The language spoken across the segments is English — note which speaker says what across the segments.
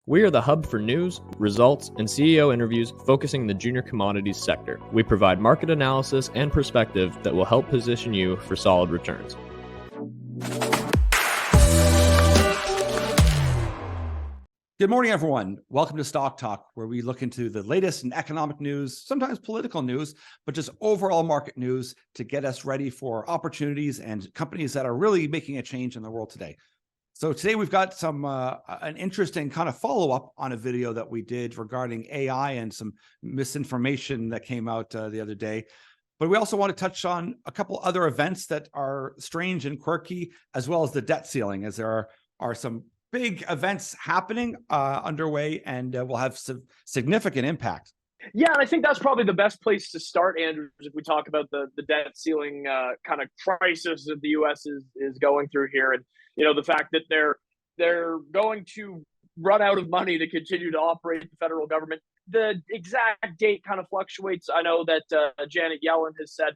Speaker 1: We are the hub for news, results, and CEO interviews focusing the junior commodities sector. We provide market analysis and perspective that will help position you for solid returns.
Speaker 2: Good morning, everyone. Welcome to Stock Talk, where we look into the latest in economic news, sometimes political news, but just overall market news to get us ready for opportunities and companies that are really making a change in the world today. So today we've got some an interesting kind of follow-up on a video that we did regarding AI and some misinformation that came out the other day. But we also want to touch on a couple other events that are strange and quirky, as well as the debt ceiling, as there are some big events happening underway and will have some significant impact.
Speaker 3: Yeah, and I think that's probably the best place to start, Andrew, if we talk about the debt ceiling kind of crisis that the U.S. is going through here, and the fact that they're going to run out of money to continue to operate the federal government. The exact date kind of fluctuates. I know that Janet Yellen has said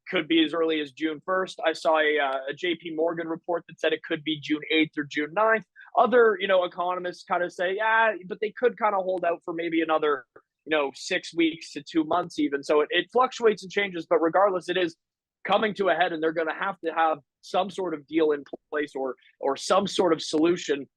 Speaker 3: could be as early as June 1st. I saw a JP Morgan report that said it could be June 8th or June 9th. Other, economists kind of say, yeah, but they could kind of hold out for maybe another, 6 weeks to 2 months even. So it fluctuates and changes, but regardless, it is coming to a head, and they're going to have some sort of deal in place or some sort of solution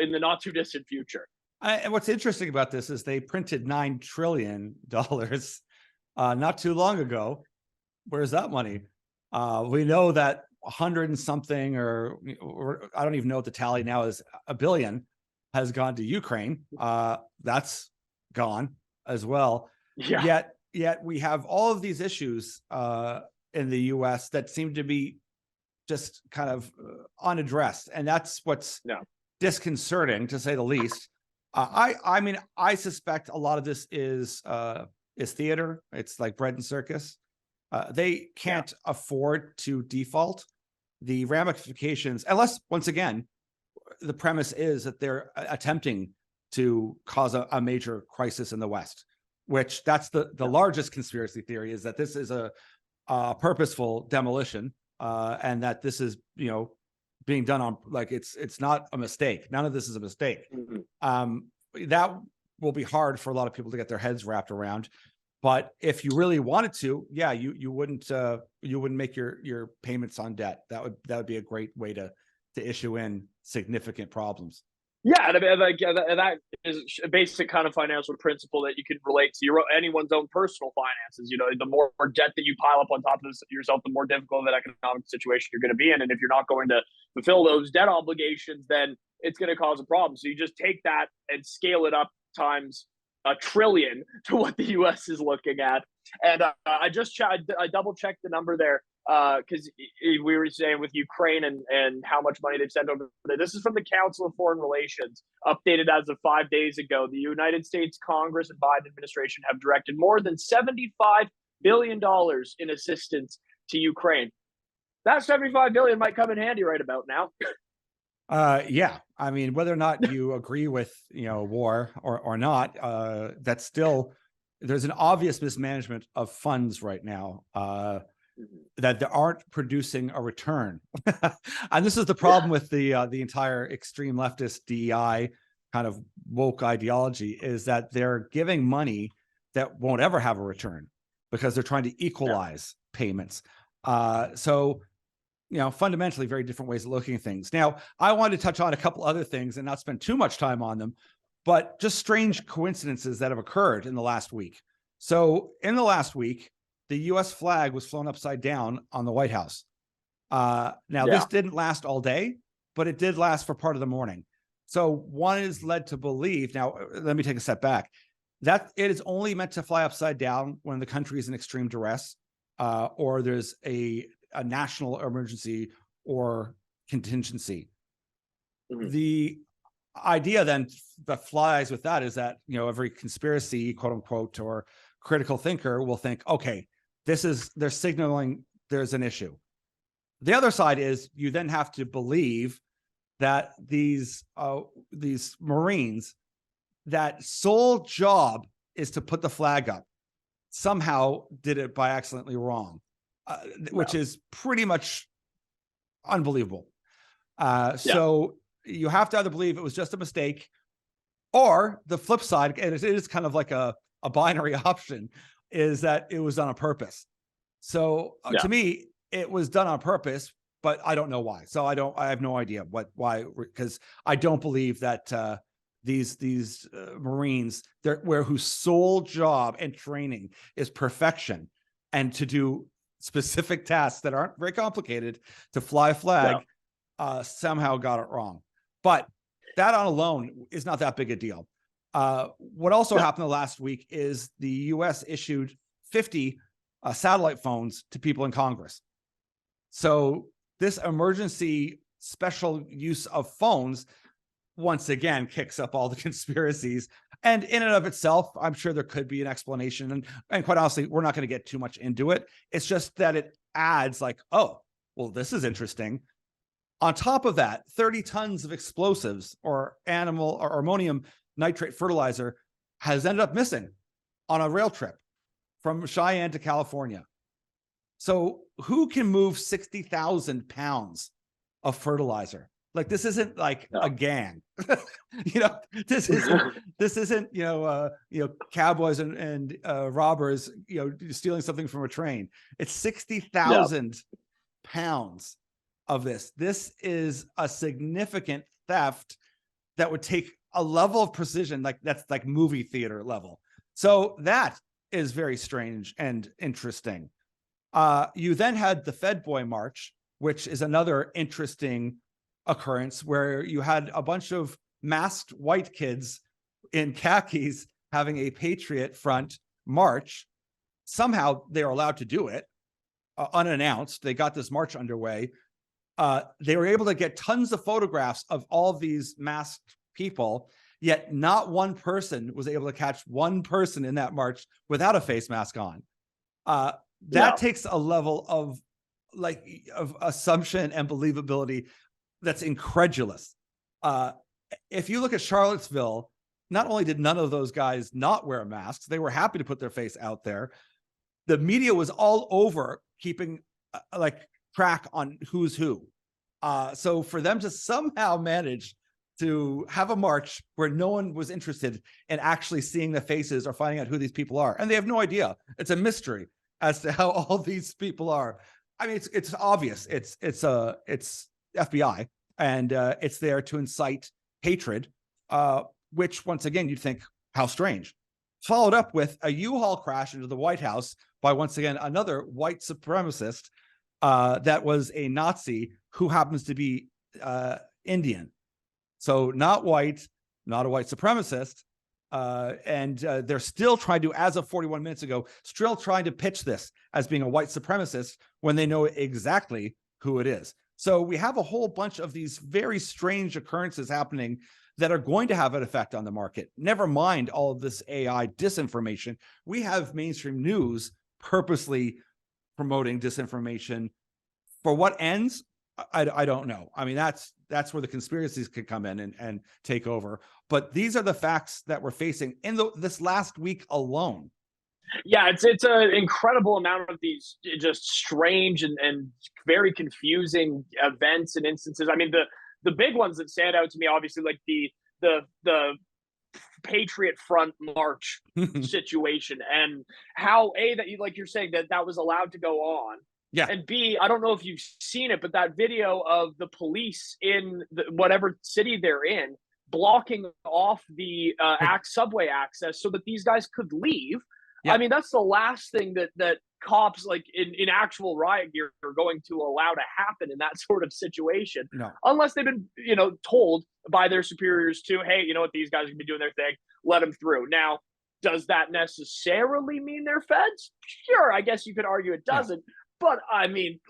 Speaker 3: in the not too distant future.
Speaker 2: And what's interesting about this is they printed $9 trillion not too long ago. Where's that money? We know that 100 and something, or I don't even know what the tally now is, $1 billion has gone to Ukraine. That's gone as well.
Speaker 3: Yeah.
Speaker 2: Yet we have all of these issues in the U.S. that seem to be just kind of unaddressed, and that's what's disconcerting, to say the least. I mean, I suspect a lot of this is theater. It's like bread and circus. They can't afford to default. The ramifications, unless, once again, the premise is that they're attempting to cause a major crisis in the West, which that's the largest conspiracy theory, is that this is a purposeful demolition, and that this is, being done on, like, it's not a mistake. None of this is a mistake. Mm-hmm. That will be hard for a lot of people to get their heads wrapped around. But if you really wanted to, you wouldn't make your payments on debt. That would be a great way to issue in significant problems.
Speaker 3: Yeah, and that is a basic kind of financial principle that you can relate to anyone's own personal finances. The more debt that you pile up on top of yourself, the more difficult that economic situation you're going to be in. And if you're not going to fulfill those debt obligations, then it's going to cause a problem. So you just take that and scale it up times $1 trillion to what the U.S. is looking at. And I double checked the number there because we were saying with Ukraine and how much money they've sent over there. This is from the Council of Foreign Relations, updated as of 5 days ago. The United States Congress and Biden administration have directed more than $75 billion in assistance to Ukraine. That $75 billion might come in handy right about now.
Speaker 2: Yeah, I mean, whether or not you agree with war or not, that's still, there's an obvious mismanagement of funds right now that they aren't producing a return. And this is the problem with the entire extreme leftist DEI kind of woke ideology, is that they're giving money that won't ever have a return because they're trying to equalize payments. So fundamentally very different ways of looking at things. Now, I wanted to touch on a couple other things and not spend too much time on them, but just strange coincidences that have occurred in the last week. So in the last week, the U.S. flag was flown upside down on the White House. This didn't last all day, but it did last for part of the morning. So one is led to believe, now let me take a step back, that it is only meant to fly upside down when the country is in extreme duress or there's a national emergency or contingency. Mm-hmm. The idea then that flies with that is that, every conspiracy, quote unquote, or critical thinker will think, okay, they're signaling there's an issue. The other side is you then have to believe that these Marines, that sole job is to put the flag up, somehow did it by accidentally wrong. Which is pretty much unbelievable. So you have to either believe it was just a mistake, Or the flip side, and it is kind of like a binary option, is that it was done on purpose. So to me, it was done on purpose, but I don't know why. So I have no idea why, because I don't believe that these Marines, whose sole job and training is perfection and to do specific tasks that aren't very complicated, to fly a flag, somehow got it wrong. But that on alone is not that big a deal. What also happened the last week is the U.S. issued 50 satellite phones to people in Congress. So this emergency special use of phones, once again, kicks up all the conspiracies. And in and of itself, I'm sure there could be an explanation. And quite honestly, we're not going to get too much into it. It's just that it adds like, oh, well, this is interesting. On top of that, 30 tons of explosives or ammonium nitrate fertilizer has ended up missing on a rail trip from Cheyenne to California. So who can move 60,000 pounds of fertilizer? Like, this isn't like a gang, this isn't, cowboys and robbers, stealing something from a train. It's 60,000 pounds of this. This is a significant theft that would take a level of precision, like that's like movie theater level. So that is very strange and interesting. You then had the Fed Boy March, which is another interesting occurrence where you had a bunch of masked white kids in khakis having a Patriot Front march. Somehow they were allowed to do it unannounced. They got this march underway. They were able to get tons of photographs of all of these masked people, yet not one person was able to catch one person in that march without a face mask on. That takes a level of assumption and believability that's incredulous. If you look at Charlottesville, not only did none of those guys not wear masks, they were happy to put their face out there. The media was all over keeping track on who's who. So for them to somehow manage to have a march where no one was interested in actually seeing the faces or finding out who these people are, and they have no idea. It's a mystery as to how all these people are. I mean, it's obvious. It's FBI, and it's there to incite hatred, which once again you'd think, how strange. Followed up with a U-Haul crash into the White House by once again another white supremacist that was a Nazi who happens to be Indian. So not white, not a white supremacist. And they're still trying to, as of 41 minutes ago, still trying to pitch this as being a white supremacist when they know exactly who it is. So we have a whole bunch of these very strange occurrences happening that are going to have an effect on the market. Never mind all of this AI disinformation. We have mainstream news purposely promoting disinformation. For what ends? I don't know. I mean, that's where the conspiracies could come in and take over. But these are the facts that we're facing in this last week alone.
Speaker 3: Yeah, it's an incredible amount of these just strange and very confusing events and instances. I mean, the big ones that stand out to me, obviously, like the Patriot Front march situation, and how that you're saying that was allowed to go on.
Speaker 2: Yeah.
Speaker 3: And B, I don't know if you've seen it, but that video of the police in whatever city they're in blocking off the subway access so that these guys could leave. Yeah. I mean, that's the last thing that cops, like in actual riot gear, are going to allow to happen in that sort of situation.
Speaker 2: No.
Speaker 3: Unless they've been, told by their superiors to, hey, you know what, these guys are going to be doing their thing, let them through. Now, does that necessarily mean they're feds? Sure, I guess you could argue it doesn't. Yeah. But I mean,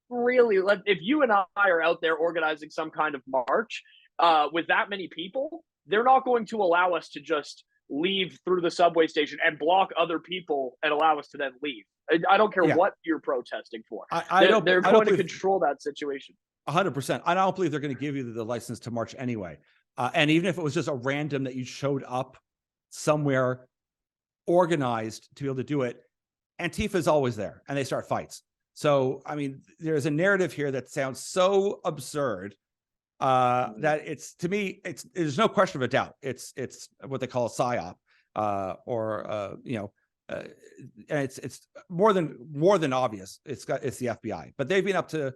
Speaker 3: really, if you and I are out there organizing some kind of march with that many people, they're not going to allow us to just leave through the subway station and block other people and allow us to then leave. I don't care what you're protesting for. They're going to control that situation.
Speaker 2: 100%. I don't believe they're going to give you the license to march anyway. And even if it was just a random that you showed up somewhere organized to be able to do it, Antifa is always there and they start fights. So, I mean, there's a narrative here that sounds so absurd that it's, to me, there's no question of a doubt. It's what they call a psyop, and it's more than obvious. It's the FBI, but they've been up to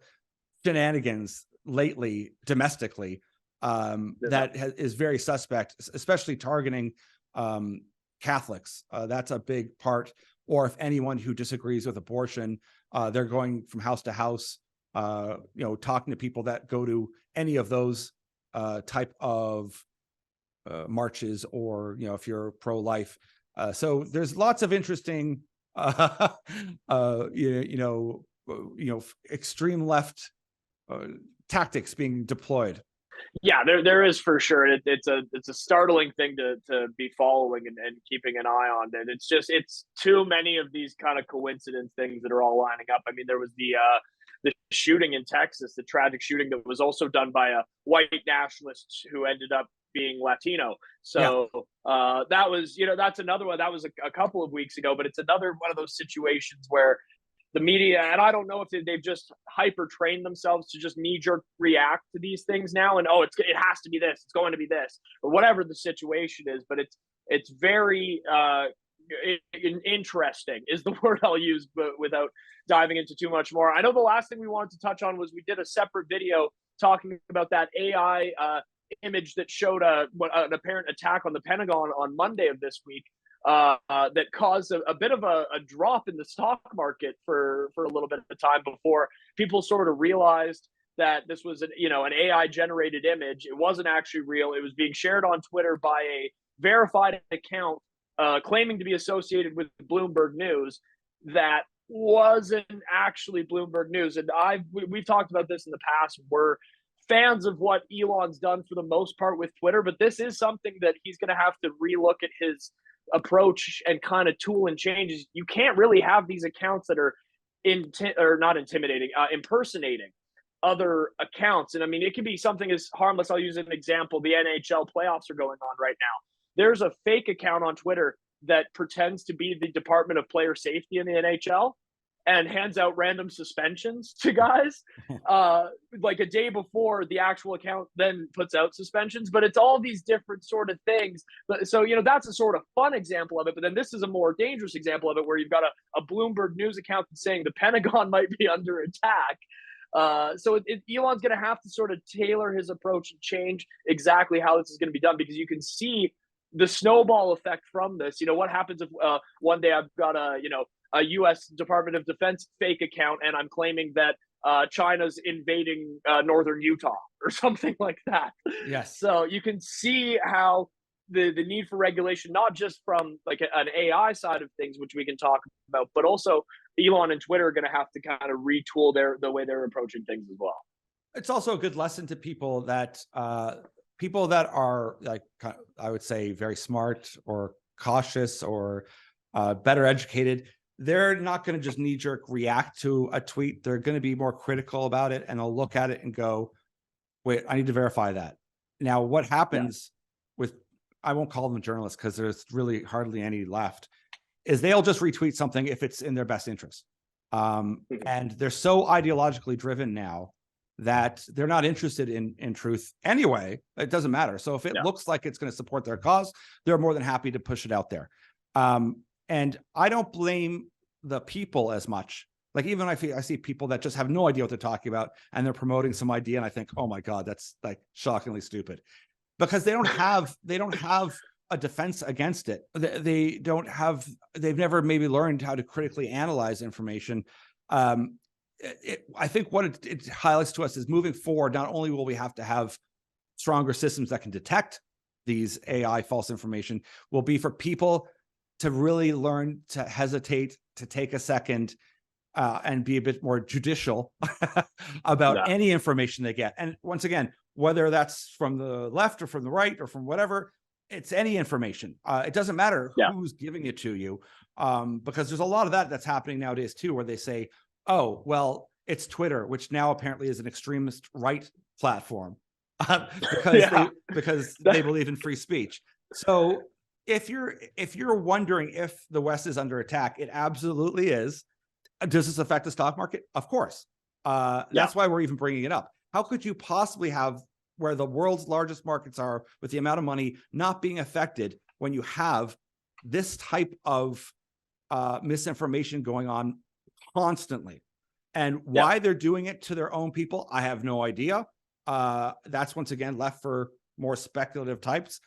Speaker 2: shenanigans lately domestically that is very suspect, especially targeting Catholics. That's a big part. Or if anyone who disagrees with abortion, they're going from house to house, talking to people that go to any of those type of marches, or if you're pro-life. So there's lots of interesting, extreme left tactics being deployed.
Speaker 3: Yeah, there is for sure. It's a startling thing to be following and keeping an eye on. And it's too many of these kind of coincidence things that are all lining up. I mean, there was the shooting in Texas, the tragic shooting that was also done by a white nationalist who ended up being Latino. So that was, that's another one. That was a couple of weeks ago, but it's another one of those situations where the media, and I don't know if they've just hyper trained themselves to just knee jerk react to these things now, and it has to be this, it's going to be this, or whatever the situation is. But it's very interesting is the word I'll use, but without diving into too much more. I know the last thing we wanted to touch on was we did a separate video talking about that AI image that showed an apparent attack on the Pentagon on Monday of this week. That caused a bit of a drop in the stock market for a little bit of time before people sort of realized that this was an AI generated image. It wasn't actually real. It was being shared on Twitter by a verified account claiming to be associated with Bloomberg News that wasn't actually Bloomberg News. And we've talked about this in the past. We're fans of what Elon's done for the most part with Twitter, but this is something that he's going to have to relook at his approach and kind of tool and changes. You can't really have these accounts that are impersonating other accounts. And I mean, it can be something as harmless. I'll use an example. The NHL playoffs are going on right now. There's a fake account on Twitter that pretends to be the Department of Player Safety in the NHL and hands out random suspensions to guys like a day before the actual account then puts out suspensions. But it's all these different sort of things. So, that's a sort of fun example of it. But then this is a more dangerous example of it, where you've got a Bloomberg News account that's saying the Pentagon might be under attack. So Elon's going to have to sort of tailor his approach and change exactly how this is going to be done, because you can see the snowball effect from this. What happens if one day I've got a U.S. Department of Defense fake account and I'm claiming that China's invading northern Utah or something like that.
Speaker 2: Yes.
Speaker 3: So you can see how the need for regulation, not just from like an AI side of things, which we can talk about, but also Elon and Twitter are going to have to kind of retool the way they're approaching things as well.
Speaker 2: It's also a good lesson to people that are, like, I would say, very smart or cautious or better educated. They're not going to just knee-jerk react to a tweet. They're going to be more critical about it, and they'll look at it and go, wait, I need to verify that. Now, what happens with, I won't call them journalists because there's really hardly any left, is they'll just retweet something if it's in their best interest. And they're so ideologically driven now that they're not interested in truth anyway. It doesn't matter. So if it looks like it's going to support their cause, they're more than happy to push it out there. And I don't blame the people as much. Like, even I see people that just have no idea what they're talking about, and they're promoting some idea, and I think, oh my God, that's like shockingly stupid, because they don't have a defense against it. They've never maybe learned how to critically analyze information. I think what it highlights to us is, moving forward, not only will we have to have stronger systems that can detect these AI false information, will be for people to really learn to hesitate, to take a second, and be a bit more judicial about any information they get. And once again, whether that's from the left or from the right or from whatever, it's any information. It doesn't matter who's giving it to you, because there's a lot of that's happening nowadays too, where they say, oh, well, it's Twitter, which now apparently is an extremist right platform because they believe in free speech. So if you're wondering if the West is under attack, it absolutely is. Does this affect the stock market? Of course. That's why we're even bringing it up. How could you possibly have where the world's largest markets are, with the amount of money not being affected when you have this type of misinformation going on constantly. And why they're doing it to their own people, I have no idea. That's once again left for more speculative types.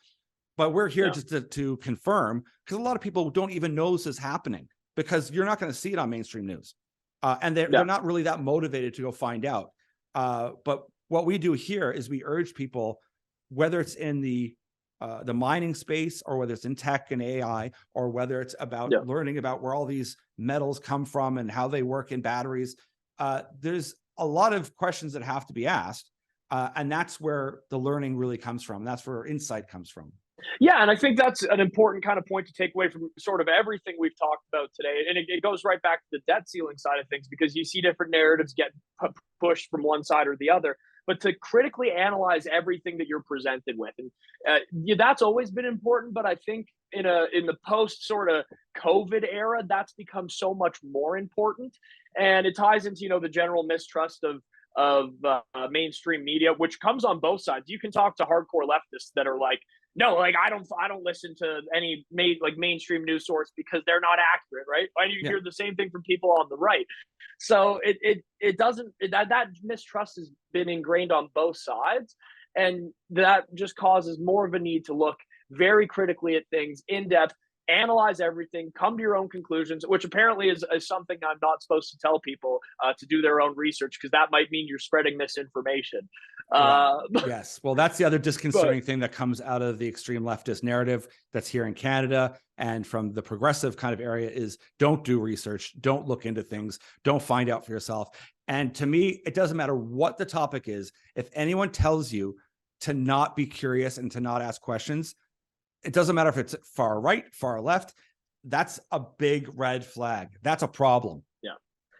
Speaker 2: But we're here just to confirm, because a lot of people don't even know this is happening, because you're not going to see it on mainstream news. And they're not really that motivated to go find out. But what we do here is we urge people, whether it's in the mining space, or whether it's in tech and AI, or whether it's about learning about where all these metals come from and how they work in batteries, there's a lot of questions that have to be asked. And that's where the learning really comes from. That's where insight comes from.
Speaker 3: Yeah, and I think that's an important kind of point to take away from sort of everything we've talked about today. And it goes right back to the debt ceiling side of things, because you see different narratives get pushed from one side or the other. But to critically analyze everything that you're presented with, and that's always been important. But I think in the post sort of COVID era, that's become so much more important, and it ties into the general mistrust of mainstream media, which comes on both sides. You can talk to hardcore leftists that are like, no, like I don't listen to any mainstream news source because they're not accurate, right? And you hear the same thing from people on the right. So it doesn't, that mistrust has been ingrained on both sides, and that just causes more of a need to look very critically at things in depth, analyze everything, come to your own conclusions, which apparently is something I'm not supposed to tell people, to do their own research, because that might mean you're spreading misinformation.
Speaker 2: Yes. Well, that's the other disconcerting thing that comes out of the extreme leftist narrative that's here in Canada and from the progressive kind of area is don't do research, don't look into things, don't find out for yourself. And to me, it doesn't matter what the topic is. If anyone tells you to not be curious and to not ask questions, it doesn't matter if it's far right, far left. That's a big red flag. That's a problem.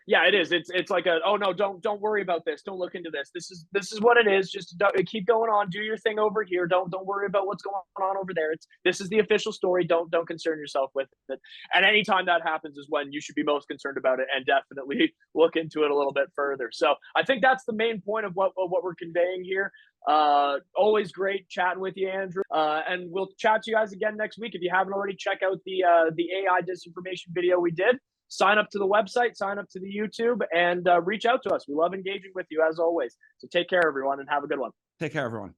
Speaker 3: Yeah, it is. It's like oh no, don't worry about this. Don't look into this. This is what it is. Just keep going on. Do your thing over here. Don't worry about what's going on over there. This is the official story. Don't concern yourself with it. And anytime that happens is when you should be most concerned about it, and definitely look into it a little bit further. So I think that's the main point of what we're conveying here. Always great chatting with you, Andrew. And we'll chat to you guys again next week. If you haven't already, check out the AI disinformation video we did. Sign up to the website, sign up to the YouTube, and reach out to us. We love engaging with you as always. So take care, everyone, and have a good one.
Speaker 2: Take care, everyone.